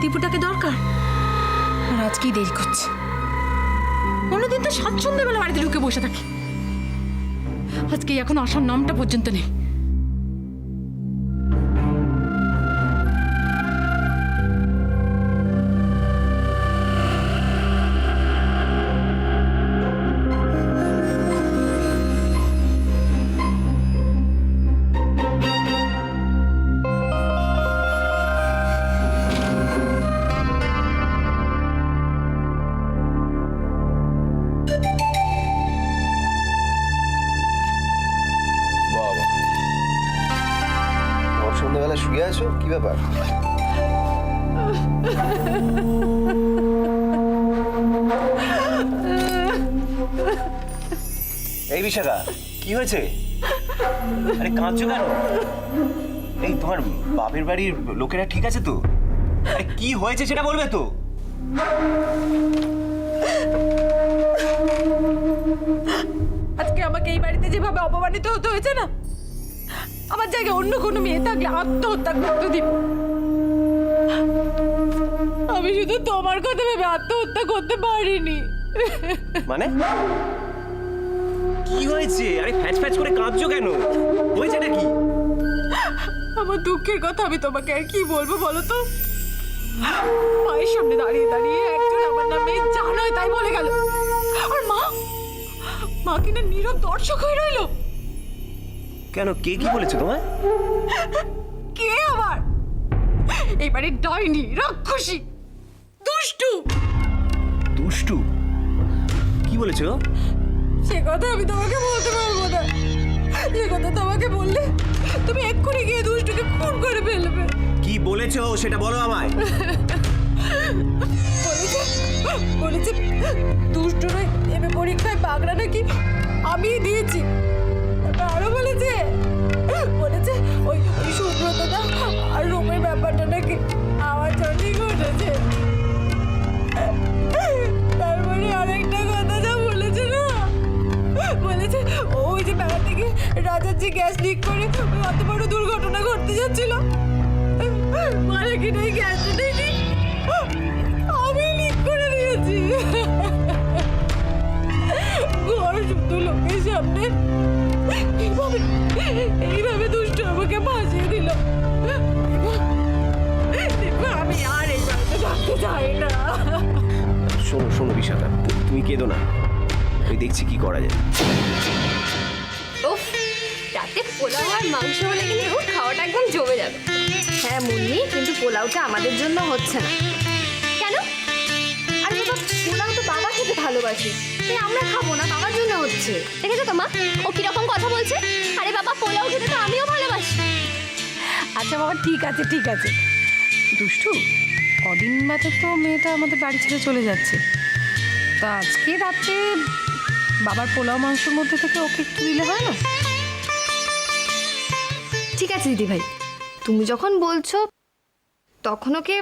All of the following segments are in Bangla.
দীপুটাকে দরকার, আর আজকেই দেরি করছে। অন্যদিন তো সন্ধ্যেবেলা বাড়িতে ঢুকে বসে থাকে, আজকে এখন আসার নামটা পর্যন্ত নেই। সন্ধ্যাবেলা শুয়ে আছো, কি ব্যাপার? এই বিশাখা, কি হয়েছে? আরে কাঁদছো কেন? এই তোমার বাপের বাড়ির লোকেরা ঠিক আছে তো? আরে কি হয়েছে সেটা বলবে তো? আজকে আমাকে এই বাড়িতে যেভাবে অপমানিত হতে হয়েছে না, আমার জায়গায় অন্য কোনো মেয়ে থাকলে আত্মহত্যা করতে দিব। আমি শুধু তোমার কথা ভেবে আত্মহত্যা করতে পারিনি। মানে কি হয়েছে? আরে ফ্যাচ ফ্যাচ করে কাঁদছো কেন? হয়েছে নাকি? আমার দুঃখের কথা আমি তোমাকে আর কি বলবো বলো তো? মায়ের সামনে দাঁড়িয়ে দাঁড়িয়ে একজন আমার নামে যা নয় তাই বলে গেল, আর মা কিনা নীরব দর্শক হয়ে রইল। কেন, কে কি বলেছে তোমায়? কে আবার? এই বাড়ির ডাইনি, রাক্ষসী, দুষ্টু। দুষ্টু? কি বলেছে ও? সে কথা আমি তোমাকে বলতে পারবো না। সে কথা তোমাকে বললে তুমি এক্ষুনি গিয়ে দুষ্টুকে খুন করে ফেলবে। কি বলেছে ও সেটা বলো আমায়। বলেছে দুষ্টুর এমএ পরীক্ষায় বাগড়া নাকি আমি দিয়েছি। আরো বলেছে ওই সুব্রতদা আর রুমের ব্যাপারটা নাকি আমার জন্যই ঘটেছে। তারপরে আরেকটা কথা যা বলেছে না, বলেছে ওই যে বেড়াতে গিয়ে রাজার যে গ্যাস লিক করে অত বড় দুর্ঘটনা ঘটতে যাচ্ছিল, মানে কি না গ্যাসটা দেখি আমি লিক করে দিয়েছি। ঘর শুধু লোকের সামনে এইভাবে দুষ্ট আমাকে ভাসিয়ে দিল। আমি আর এই বাড়িতে থাকতে চাই না। শোনো শোনো বিশাখা, তুমি কেঁদো না, আমি দেখছি কি করা যায়। উফ, রাতে পোলাও আর মাংস হলে কিন্তু খাওয়াটা একদম জমে যাবে। হ্যাঁ মুন্নি, কিন্তু পোলাওটা আমাদের জন্য হচ্ছে না। কেন? আর বাবা, পোলাও তো বাবা খেতে ভালোবাসে, তাই আমরা খাবো না, বাবার জন্য হচ্ছে। দেখেছো তো মা, ও কিরকম কথা বলছে? আরে বাবা, পোলাও খেতে তো আমিও ভালোবাসি। আচ্ছা বাবা, ঠিক আছে ঠিক আছে। দুষ্টু, কদিন বাদে তো মেয়েটা আমাদের বাড়ি ছেড়ে চলে যাচ্ছে, তা আজকে রাতে বাবার পোলাও মাংসের মধ্যে থেকে ওকে একটু দিলে হয় না? ঠিক আছে দিদি ভাই, তুমি যখন বলছো তখন ওকে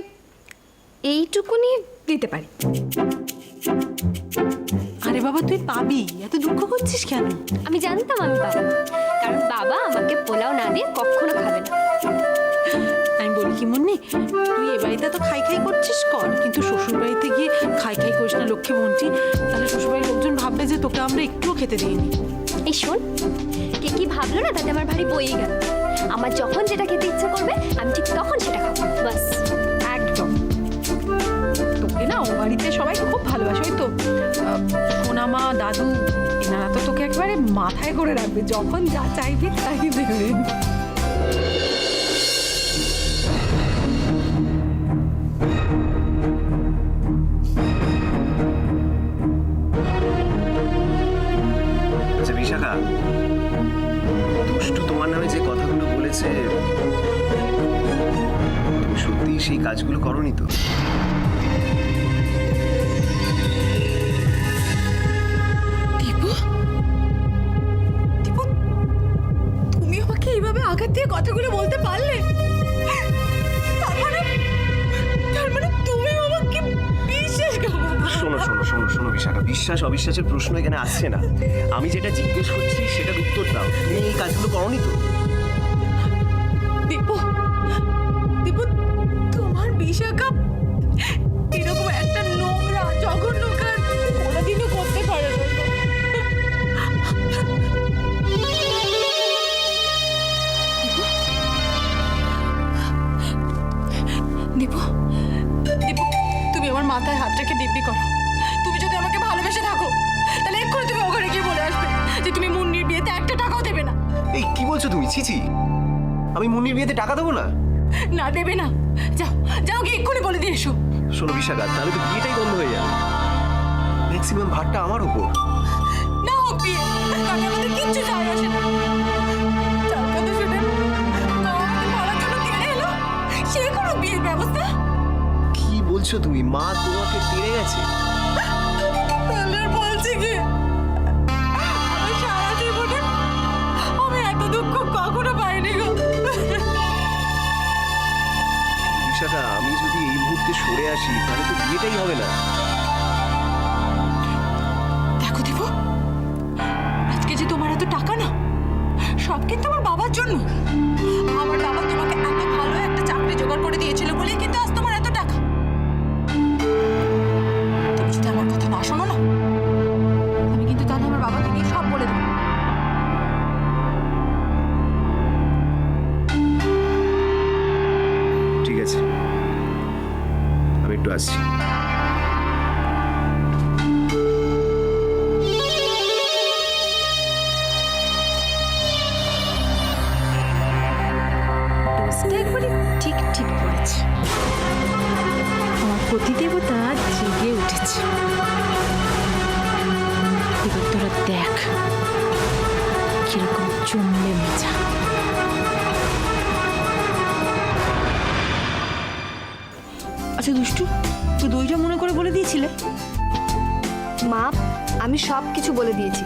এইটুকুনি দিতে পারি। আরে বাবা, তুই পাবি, এত দুঃখ করছিস কেন? আমি জানতাম আমি পাবো, কারণ বাবা আমাকে পোলাও না দিয়ে কখনো খাবে না। আমি বলি কি মুন্নি, তুই এ বাড়িতে তো খাই খাই করছিস কর, কিন্তু শ্বশুর বাড়িতে গিয়ে খাই খাই করিস না লক্ষ্মী বোনটি, তাহলে শ্বশুর বাড়ির লোকজন ভাববে যে তোকে আমরা একটুও খেতে দিইনি। এই শোন, কে কি ভাবলো না তাতে আমার ভারী বইয়ে গেল। আমার যখন যেটা খেতে ইচ্ছা করবে আমি ঠিক তখন সেটা খাবো, বাস। একদম। তোকে না ও বাড়িতে সবাই খুব ভালোবাসে, ওই তো সোনামা, দাদু, এনারা তো তোকে একেবারে মাথায় করে রাখবে, যখন যা চাইবি তাই দেবে। আচ্ছা বিশাখা, দুষ্টু তোমার নামে যে কথাগুলো বলেছে, তুমি সত্যি সেই কাজগুলো করোনি তো? দীপু, দীপু, তুমি আমাকে এইভাবে আঘাত দিয়ে কথাগুলো বলতে পারলে? তার মানে তুমি আমাকে বিশ্বাস করো না? শোনো শোনো শোনো শোনো বিশাখা, বিশ্বাস অবিশ্বাসের প্রশ্ন এখানে আসছে না। আমি যেটা জিজ্ঞেস করছি সেটার উত্তর দাও, তুমি এই কাজগুলো করোনি তো? দীপু, দীপু, তোমার বিশাখা বলছো তুমি? ছিছি, আমি মুন্নির বিয়েতে টাকা দেবো না? না দেবে না, যাও যাও গিয়ে এক্ষুনি বলে দিয়ে এসো। শোনো বিশাখা, তাহলে তো বিয়েটাই বন্ধ হয়ে যাবে। ম্যাক্সিমাম ভারটা আমার উপর। না হোক বিয়ে, তাতে আমাদের কিচ্ছু যায় আসে না। যার কথা শুনে মা আমাকে মারার জন্য তেড়ে এলো, সে কোনো বিয়ের ব্যবস্থা। কি বলছো তুমি? মা তোমাকে তেড়ে গেছে? তাহলে আর বলছি কি, আমি সারা জীবনে আমি এত দুঃখ কখনো পাইনি গো। বিশাখা, আমি যদি এই মুহূর্তে সরে আসি তাহলে তো বিয়েটাই হবে না। দেখো দেবো, আজকে যে তোমার এত টাকা না, সব কিন্তু আমার বাবার জন্য। আমার বাবা তোমাকে এত ভালো একটা চাকরি জোগাড় করে দিয়েছিল বলেই কিন্তু আজ তোমার এত টাকা। তুমি যদি আমার কথা না শোনো না, আমি কিন্তু তাহলে আমার বাবাকে নিয়ে সব বলে দেবো। ঠিক আছে, আমি একটু আসছি। ডোজটা একবারে ঠিক ঠিক পড়েছে। আমার প্রতিদেবতা জেগে উঠেছে। এবার তোরা দেখ কিরকম জমবে মজা। আচ্ছা দুষ্টু, তুই দইটা মনে করে বলে দিয়েছিলে? মা, আমি সব কিছু বলে দিয়েছি।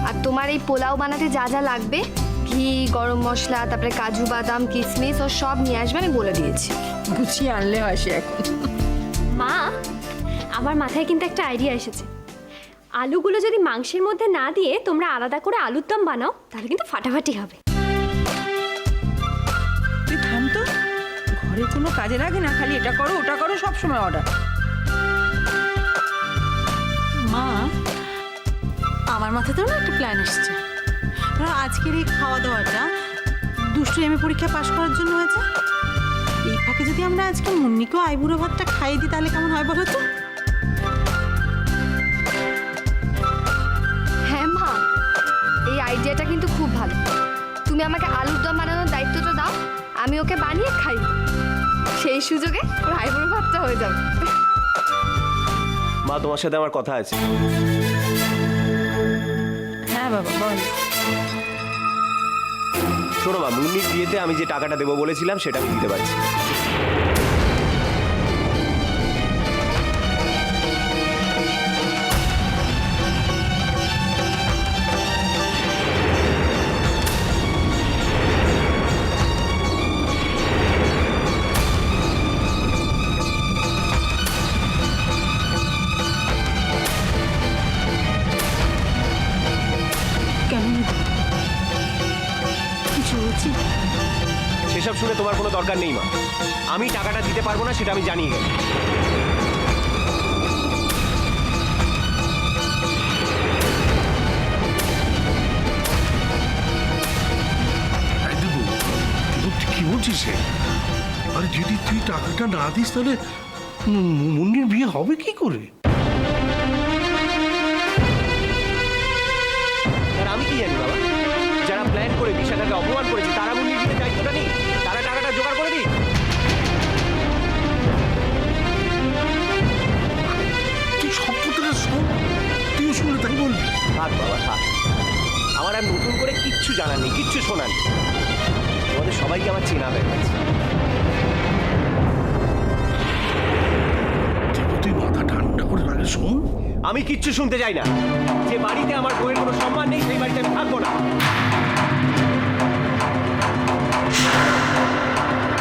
আর তোমার এই পোলাও বানাতে যা যা লাগবে, ঘি, গরম মশলা, তারপরে কাজু বাদাম, কিশমিশ ও সব নিয়ে আসবে, আমি বলে দিয়েছি। গুছিয়ে আনলে হয় সে এখন। মা, আমার মাথায় কিন্তু একটা আইডিয়া এসেছে। আলুগুলো যদি মাংসের মধ্যে না দিয়ে তোমরা আলাদা করে আলুর দম বানাও, তাহলে কিন্তু ফাটাফাটি হবে। তুই থাম তো, ঘরের কোনো কাজে লাগে না, খালি এটা করো ওটা করো, সব সময় অর্ডার। মা, আমার মাথাতেও না একটা প্ল্যান এসছে। ধরো আজকের এই খাওয়া দাওয়াটা দুষ্টু আমি পরীক্ষা পাশ করার জন্য হয়েছে, এই ফাঁকে যদি আমরা আজকে মুন্নিকেও আইবুড়ো ভাতটা খাইয়ে দিই তাহলে কেমন হয় বলো তো? হ্যাঁ মা, এই আইডিয়াটা কিন্তু খুব ভালো। তুমি আমাকে আলুর দম বানানোর দায়িত্বটা দাও, আমি ওকে বানিয়ে খাই। সেই সুযোগে ওর আইবুড়ো ভাতটা হয়ে যাবে। মা, তোমার সাথে আমার কথা আছে। হ্যাঁ বাবা বল। শোনো মা, মুন্নির বিয়েতে আমি যে টাকাটা দেবো বলেছিলাম সেটা আমি দিতে পারছি। কেন কিছু হচ্ছে? সেসব শুনে তোমার কোনো দরকার নেই মা। আমি টাকাটা দিতে পারবো না সেটা আমি জানিয়ে গেলাম। দেবো, কি বলছিস? আরে যদি তুই টাকাটা না দিস তাহলে মুন্নির বিয়ে হবে কি করে? আর আমি কি জানি বাবা? যারা প্ল্যান করে বিশাখাকে অপমান করেছে তারা মুন্নির বিয়ের দায়িত্বটা নেই, তারা টাকাটা জোগাড় করে দিই। তুই সব কথাটা শোন, তুইও শুনে তাই বলবি। থাক বাবা থাক, আমার আর নতুন করে কিচ্ছু জানার নেই, কিচ্ছু শোনার নেই। তোমাদের সবাইকে আমার চেনা হয়ে গেছে। তুই মাথা ঠান্ডা করে আগে শোন। আমি কিচ্ছু শুনতে চাই না। যে বাড়িতে আমার বউয়ের কোনো সম্মান নেই সেই বাড়িতে আমি থাকবো না।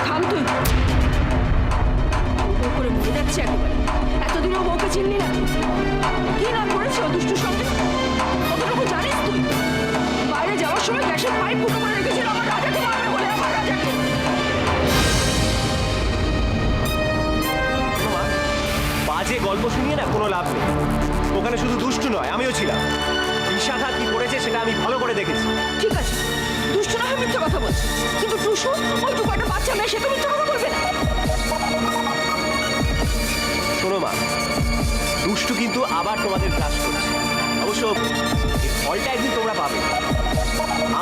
থাম তুই, ও করে মরে যাচ্ছে একেবারে। এতদিনও বউকে চিনলি না? কি না করেছে ও দুষ্টুর সঙ্গে, কতটুকু জানিস তুই? বাইরে যাওয়ার সময় গ্যাসের পাইপ ফুটো করে রেখেছিল আমার রাজাকে মারবে বলে, আমার রাজাকে। বাজে গল্প শুনিয়ে না কোনো লাভ নেই। ওখানে শুধু দুষ্টু নয়, আমিও ছিলাম। বিশাখা কি করেছে সেটা আমি ভালো করে দেখেছি। ঠিক আছে, দুষ্টু না হয় মিথ্যা কথা বলছে, কিন্তু টুসু ওইটুকু একটা বাচ্চা মেয়ে, সে তো মিথ্যা কথা বলবে না। শোনো মা, দুষ্টু কিন্তু আবার তোমাদের ক্লাস করছে। অবশ্য এর ফলটা একদিন তোমরা পাবে।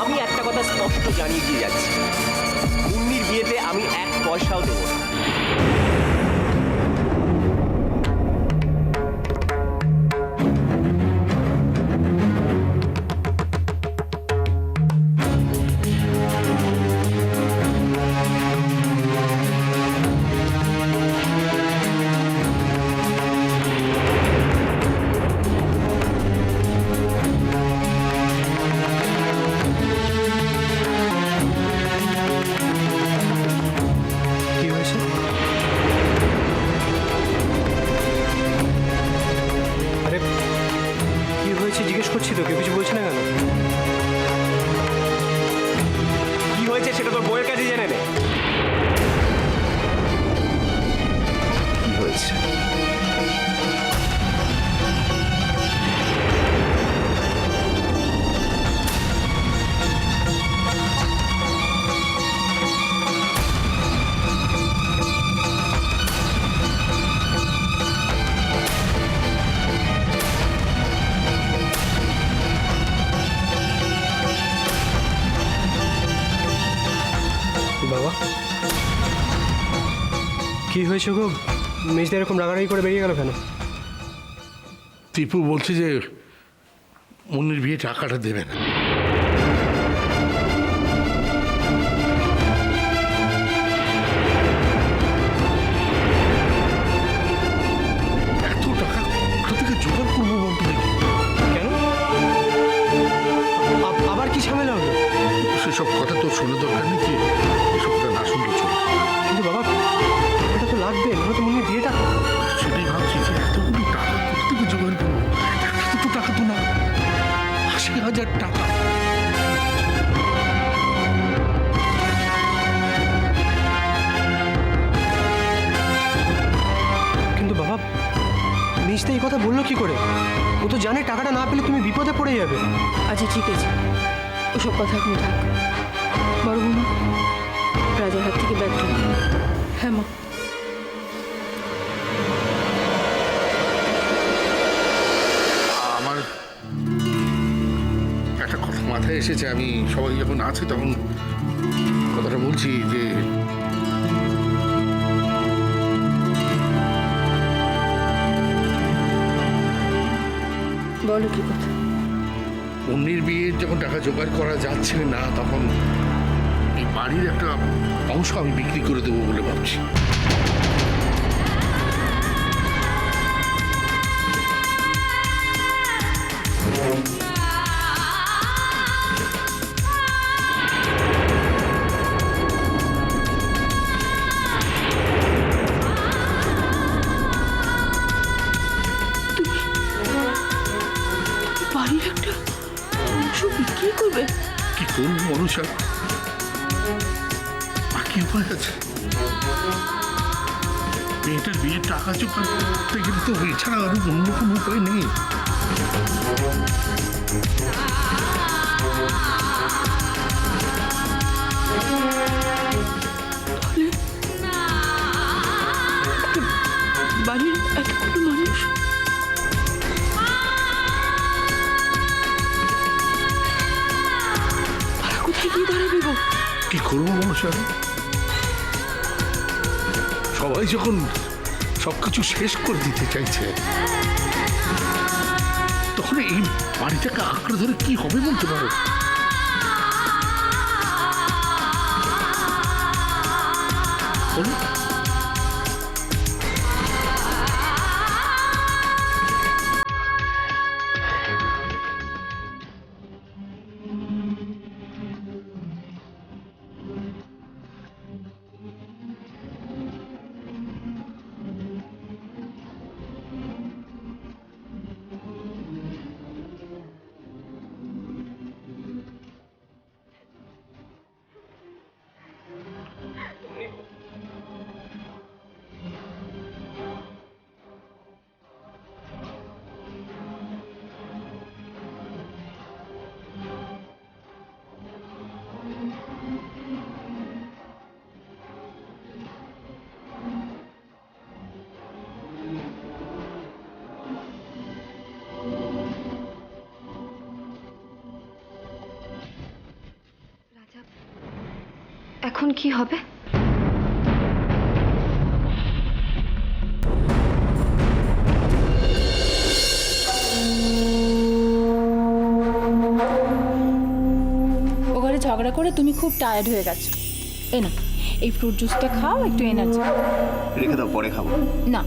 আমি একটা কথা স্পষ্ট তো জানিয়ে দিয়ে যাচ্ছি, মুন্নির বিয়েতে আমি 1 পয়সাও দেবো না। কি হয়েছে? আরে কি হয়েছে জিজ্ঞেস করছি তো, কেউ কিছু বলছে না কেন? কি হয়েছে সেটা তোর বউয়ের কাছে জেনে নে। কি হয়েছে? বাবা কি হয়েছে গো? মেজদা এরকম রাগারাগি করে বেরিয়ে গেল কেন? টিপু বলছে যে মুন্নির বিয়ে টাকাটা দেবে না। এত টাকা কোথা থেকে জোগাড় করবো বলতে দেখি। কেন? আবার কি ঝামেলা হলো? সেসব কথা তোর শোনা দরকার নেই, যে এসব কথা না শুনলে চলে। কিন্তু বাবা এটা তো লাগবে, নাহলে তো মুন্নির বিয়েটা। সেটাই ভাবছি যে এতগুলো টাকা কোথা থেকে জোগাড় করবো। একটা দুটো টাকা তো না, 80,000 টাকা। কিন্তু বাবা মেজদা এই কথা বললো কি করে? ও তো জানে টাকাটা না পেলে তুমি বিপদে পড়ে যাবে। আচ্ছা ঠিক আছে, ওসব কথা এখন থাক। বড় বৌমা, রাজার হাত থেকে ব্যাগটা নাও। হ্যাঁ মা। আমার একটা কথা মাথায় এসেছে, আমি সবাই যখন আছে তখন কথাটা বলছি যে বলো কি কথা? মুন্নির বিয়ের যখন টাকা জোগাড় করা যাচ্ছে না, তখন এই বাড়ির একটা অংশ আমি বিক্রি করে দেবো বলে ভাবছি। বাড়ির একটা অংশ বিক্রি করবে? কি করবো মনুষা, আর কি উপায় আছে? মেয়েটার বিয়ের টাকা জোগাড় করতে গেলে তো এছাড়া আর অন্য কোনো উপায় নেই। বাড়ির এতগুলো মানুষ তারা কোথায় গিয়ে দাঁড়াবে গো? কি করবো মনুষা, সবাই যখন সবকিছু শেষ করে দিতে চাইছে, তখন এই বাড়িটাকে আঁকড়ে ধরে কি হবে বলতে পারো? বলো। এখন কি হবে? ওখানে ঝগড়া করে তুমি খুব টায়ার্ড হয়ে গেছো। এ না, এই ফ্রুট জুসটা খাও, একটু এনার্জি। রেখে দাও, পরে খাবো। না,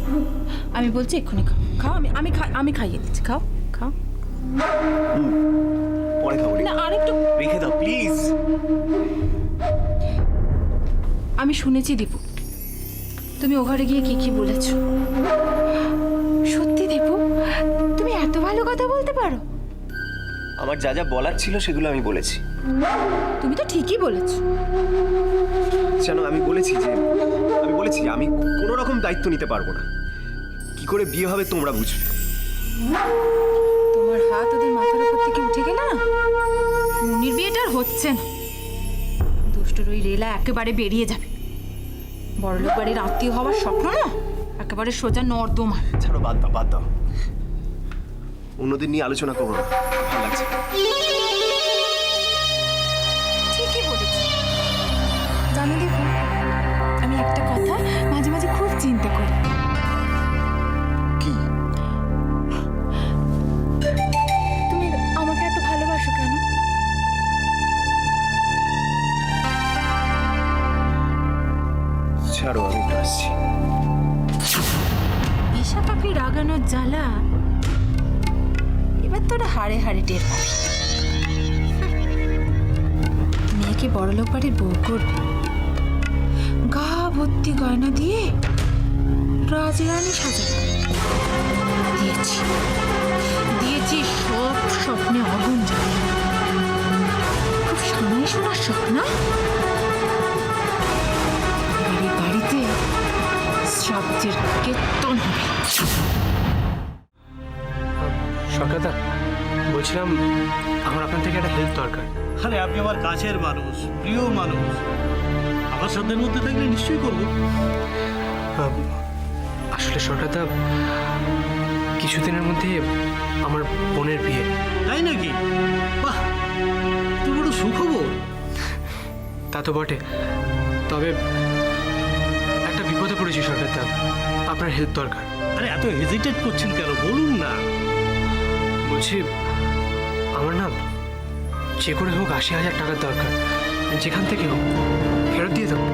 আমি বলছি এক্ষুনি খাও। খাও, আমি খাইয়ে দিচ্ছি। খাও খাও। পরে খাবো। না, আরেকটু রেখে দাও প্লিজ। আমি শুনেছি দীপু, তুমি ও ঘরে গিয়ে কি কি বলেছো। সত্যি দীপু, তুমি এত ভালো কথা বলতে পারো? আমার যা যা বলার ছিল সেগুলো আমি বলেছি। তুমি তো ঠিকই বলেছো। জানো, আমি বলেছি আমি কোনো রকম দায়িত্ব নিতে পারবো না। কি করে বিয়ে হবে তোমরা বুঝবে। তোমার হাত ওদের মাথার উপর থেকে উঠে গেল না, মুনির বিয়েটা আর হচ্ছে না। দুষ্টুর ওই রেলা একেবারে বেরিয়ে যাবে। বড়লোক বাড়ির আত্মীয় হওয়ার স্বপ্ন না একেবারে সোজা নর্দমা। ছাড়ো, বাদ দাও। অন্যদিন নিয়ে আলোচনা করবো না, ভালো লাগছে। ঠিকই বলেছি। জানো দেখো, আমি একটা কথা মাঝে মাঝে খুব চিন্তা করি। কি? তুমি আমাকে এত ভালোবাসো কেন? ছাড়ো, আমি একটু আসছি। ঈশা পাখি রাগানোর জ্বালা এবার তোরা হাড়ে হাড়ে টের পাবি। মেয়েকে বড়লোক বাড়ির বউ করবে, গা ভর্তি গয়না দিয়ে রাজরানী সাজাবে। দিয়েছি সব স্বপ্নে আগুন জ্বালিয়ে। খুব সামনে শোনার স্বপ্ন। এই বাড়িতে শ্রাদ্ধের কীর্তন হবে। সরকারদা, বলছিলাম আমার আপনার থেকে একটা হেল্প দরকার। আরে আপনি আমার কাছের মানুষ, প্রিয় মানুষ, আমার সাধ্যের মধ্যে থাকলে নিশ্চয়ই করবো। আসলে সরকারদা, কিছুদিনের মধ্যে আমার বোনের বিয়ে। তাই নাকি? বাহ, তো বড় সুখবর। তা তো বটে, তবে একটা বিপদে পড়েছি সরকারদা, আপনার হেল্প দরকার। আরে এত হেজিটেট করছেন কেন, বলুন না। বলছি, আমার না যে করে হোক 80,000 টাকার দরকার, যেখান থেকে হোক ফেরত দিয়ে দেবো।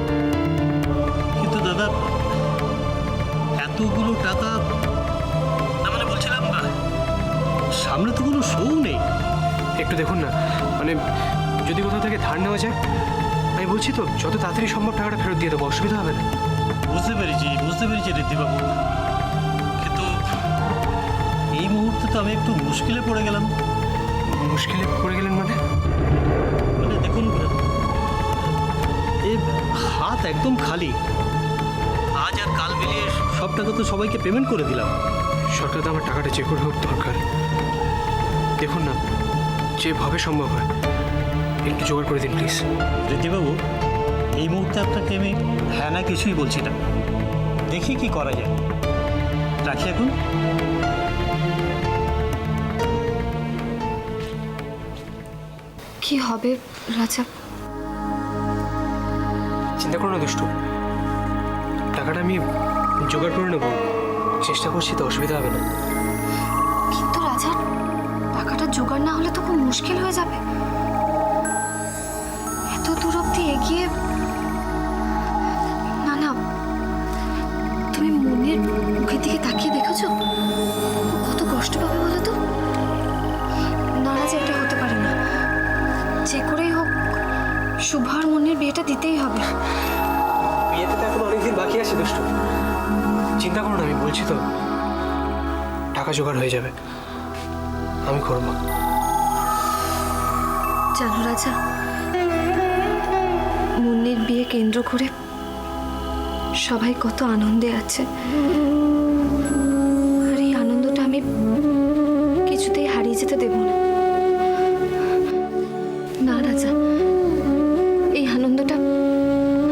কিন্তু দাদা, এতগুলো টাকা, না মানে বলছিলাম, সামনে তো কোনো শো নেই। একটু দেখুন না, মানে যদি কোথাও থেকে ধার নেওয়া যায়। আমি বলছি তো, যত তাড়াতাড়ি সম্ভব টাকাটা ফেরত দিয়ে দেবো, অসুবিধা হবে না। বুঝতে পেরেছি ঋদ্ধিবাবু, কিন্তু এই মুহূর্তে তো আমি একটু মুশকিলে পড়ে গেলাম। মুশকিলে পড়ে গেলেন মানে? মানে দেখুন, এই হাত একদম খালি। আজ আর কাল মিলিয়ে সব টাকা তো সবাইকে পেমেন্ট করে দিলাম। সরকার তো আমার টাকাটা যে করে হোক দরকার। দেখুন না, যেভাবে সম্ভব হয় একটু জোগাড় করে দিন প্লিজ। ঋদ্ধিবাবু, এই মুহূর্তে আপনাকে আমি হ্যাঁ না কিছুই বলছি না, দেখি কি করা যায়। রাখি এখন। কি হবে রাজা? চিন্তা করো না দুষ্টু, টাকাটা আমি জোগাড় করে নেবো, চেষ্টা করছি তো, অসুবিধা হবে না। কিন্তু রাজা, টাকাটা জোগাড় না হলে তো খুব মুশকিল হয়ে যাবে। এত দূর অব্দি এগিয়ে। না, তুমি মনের মুখের দিকে তাকিয়ে দেখেছো ও কত কষ্ট পাবে বলো তো? না রাজা, এটা হতে পারে না। যে করেই হোক শুভ আর মনের বিয়েটা দিতেই হবে। বিয়েতে তো এখন অনেকদিন বাকি আছে দুষ্টু, চিন্তা করো না, আমি বলছি তো টাকা জোগাড় হয়ে যাবে, আমি করবো। জানো রাজা, মুন্নির বিয়ে কেন্দ্র করে সবাই কত আনন্দে আছে, আর এই আনন্দটা আমি কিছুতেই হারিয়ে যেতে দেব না। না রাজা, এই আনন্দটা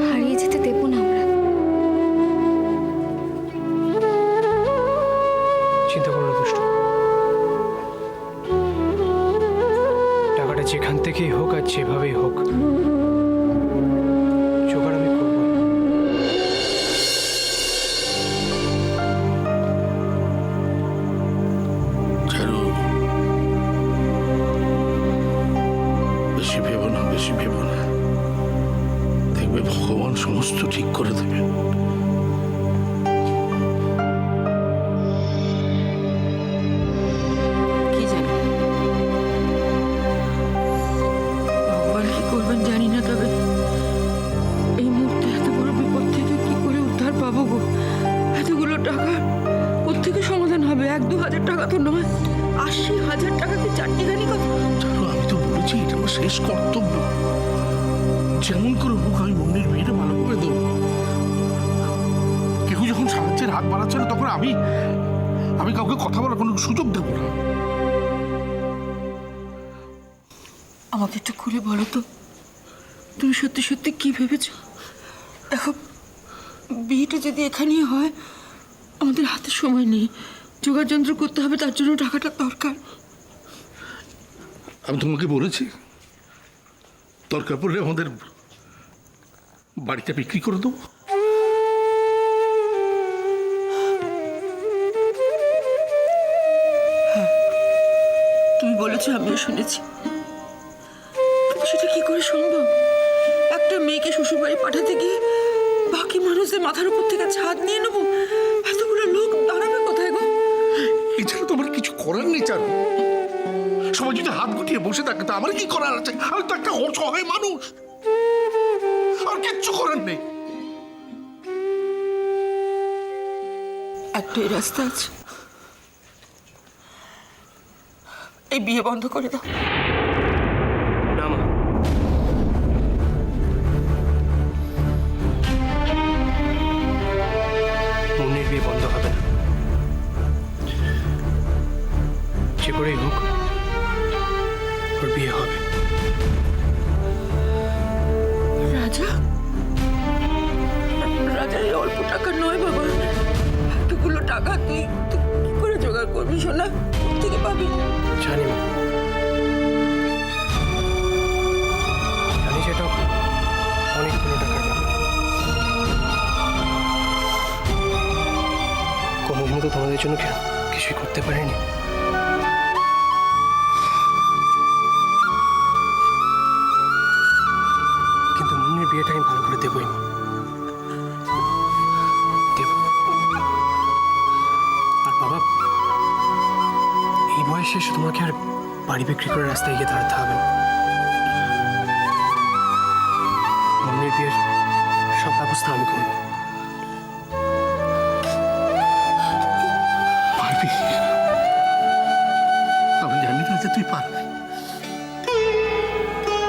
হারিয়ে যেতে দেব না আমরা। চিন্তা করো না দুষ্টু, টাকাটা যেখান থেকেই হোক আর যেভাবেই হোক বেশি ভেবো না, বেশি ভেবো না। দেখবে ভগবান সমস্ত ঠিক করে দেবেন। কি জানি ভগবান কি করবেন জানি না, তবে এই মুহূর্তে এত বড় বিপদ থেকে কি করে উদ্ধার পাবো গো? এতগুলো টাকা কোত্থেকে সমাধান হবে? 1-2 হাজার টাকা তো নয়, 80,000 টাকা কি চারটিখানি কথা? জানো, আমি তো বলেছি এটা আমার শেষ কর্তব্য। যেমন করে হোক আমি মুন্নির বিয়েটা ভালো করে দেবো। কেউ যখন সাহায্যের হাত বাড়াচ্ছে না, তখন আমি কাউকে কথা বলার কোনো সুযোগ দেবো না। আমাকে একটু খুলে বলো তো, তুমি সত্যি সত্যি কি ভেবেছো? দেখো, বিয়েটা যদি এখানেই হয়, আমাদের হাতে সময় নেই, জোগাড় যন্ত্র করতে হবে, তার জন্য টাকাটা দরকার। আমি তোমাকে বলেছি দরকার পড়লে আমাদের বাড়িটা বিক্রি করে দেবো। তুমি বলেছো, আমিও শুনেছি, কিন্তু সেটা কি করে সম্ভব? একটা মেয়েকে শ্বশুরবাড়ি পাঠাতে গিয়ে বাকি মানুষদের মাথার উপর থেকে ছাদ নিয়ে নেবো? এতগুলো লোক দাঁড়াবে কোথায় গো? এছাড়া তো আমার কিছু করার নেই। চারু, সবাই যদি হাত গুটিয়ে বসে থাকে তা আমার কি করার আছে? আমি তো একটা অসহায় মানুষ, আর কিচ্ছু করার নেই। একটাই রাস্তা আছে, এই বিয়ে বন্ধ করে দাও। না মা, মুন্নির বিয়ে বন্ধ হবে না। যে করেই হোক ওর বিয়ে হবে। রাজা, রাজার এই অল্প টাকা নয় বাবা, এতগুলো টাকা তুই তুই কি করে জোগাড় করবি সোনা? থেকে পাবি? জানি মা, জানি সেটা অনেকগুলো টাকার ব্যাপার। কোনোদিনও তো তোমাদের জন্য কিছুই করতে পারিনি। কিন্তু মুন্নির বিয়েটা আমি ভালো করে দেবই মা, দেব। আর বাবা, এই বয়সে এসে তোমাকে আর বাড়ি বিক্রি করে রাস্তায় গিয়ে দাঁড়াতে হবে না। মুন্নির বিয়ের সব ব্যবস্থা আমি করব। পারবি? আমি জানি না যে তুই পারবি।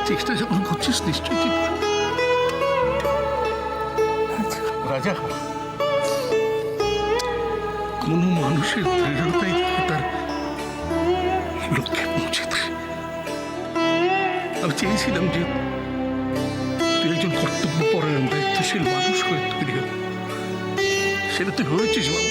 চেষ্টা যখন করছিস নিশ্চয়ই তুই পারবি। রাজা, কোনো মানুষের দৃঢ়তাই তার লক্ষ্যে পৌঁছে দেয়। আমি চেয়েছিলাম যে তুই একজন কর্তব্যপরায়ণ দায়িত্বশীল মানুষ হয়ে তৈরি হোক। সেটা তুই হয়েছিস বাবা।